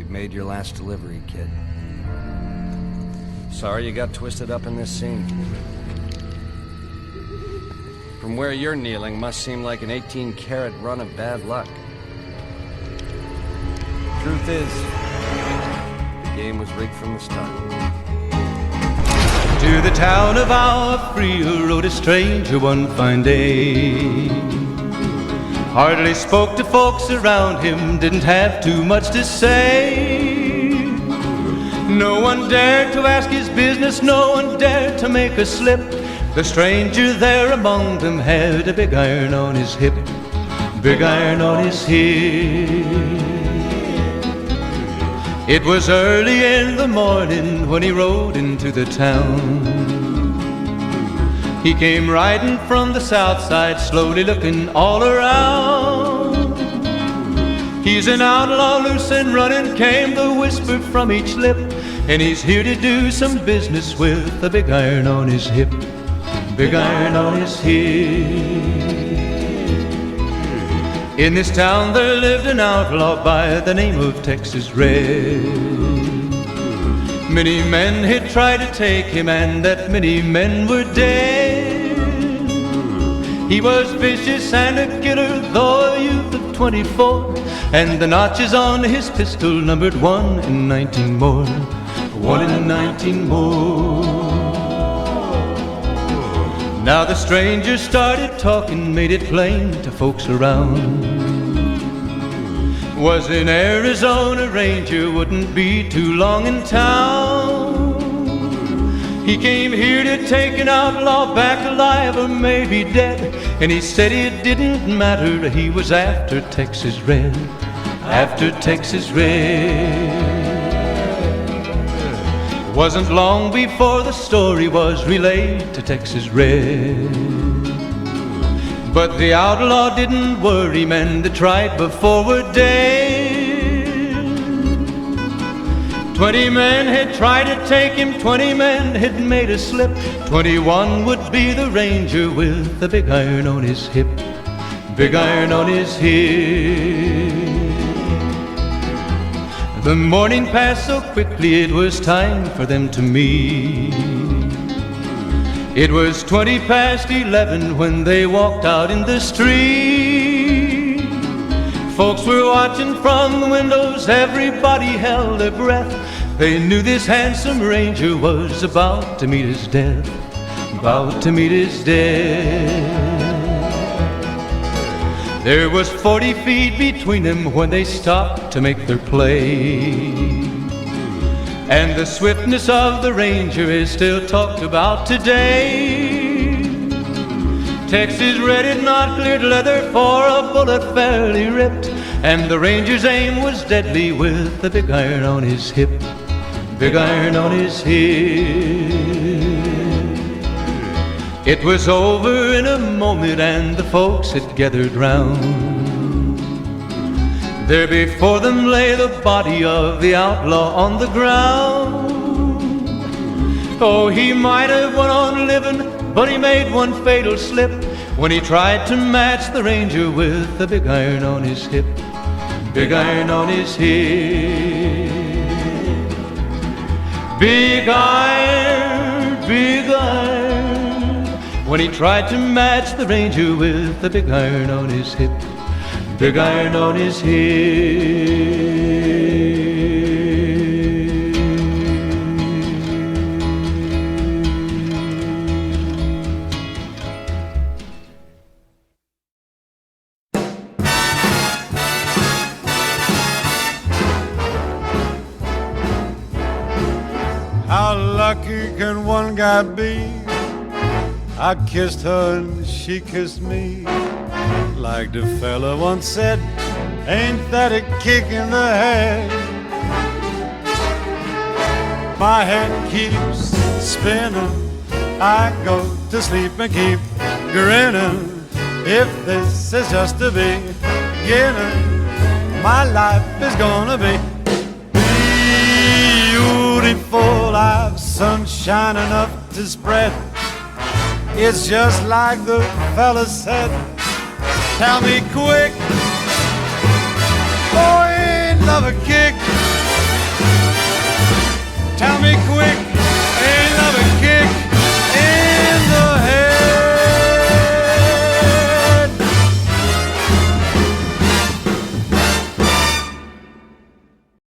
you'd made your last delivery, kid. Sorry you got twisted up in this scene. From where you're kneeling must seem like an 18-carat run of bad luck. Truth is, the game was rigged from the start. To the town of our Frio rode a stranger one fine day. Hardly spoke to folks around him, didn't have too much to say. No one dared to ask his business, no one dared to make a slip. The stranger there among them had a big iron on his hip, big iron on his hip. It was early in the morning when he rode into the town. He came riding from the south side, slowly looking all around. He's an outlaw, loose and running, came the whisper from each lip, and he's here to do some business with a big iron on his hip, big iron on his hip. In this town there lived an outlaw by the name of Texas Red. Many men had tried to take him, and that many men were dead. He was vicious and a killer, though a youth of 24, and the notches on his pistol numbered 1 in 19 more, 1 in 19 more. Now the stranger started talking, made it plain to folks around. Was an Arizona Ranger, wouldn't be too long in town. He came here to take an outlaw back alive or maybe dead, and he said it didn't matter, he was after Texas Red, after Texas Red. Wasn't long before the story was relayed to Texas Red. But the outlaw didn't worry, men that tried before were dead. 20 men had tried to take him, 20 men had made a slip. 21 would be the ranger with the big iron on his hip, big iron on his hip. The morning passed so quickly, it was time for them to meet. It was 20 past 11 when they walked out in the street. Folks were watching from the windows, everybody held their breath. They knew this handsome ranger was about to meet his death, about to meet his death. There was 40 feet between them when they stopped to make their play. And the swiftness of the ranger is still talked about today. Texas Red had not cleared leather for a bullet fairly ripped, and the ranger's aim was deadly with the big iron on his hip, big iron on his hip. It was over in a moment and the folks had gathered round. There before them lay the body of the outlaw on the ground. Oh, he might have went on living, but he made one fatal slip when he tried to match the ranger with the big iron on his hip, big iron on his hip. Big iron, big iron, when he tried to match the ranger with the big iron on his hip, big iron on his hip. How lucky can one guy be? I kissed her and she kissed me. Like the fella once said, ain't that a kick in the head? My head keeps spinning, I go to sleep and keep grinning. If this is just the beginning, my life is gonna be beautiful. I've sunshine enough to spread. It's just like the fella said. Tell me quick, oh, ain't love a kid?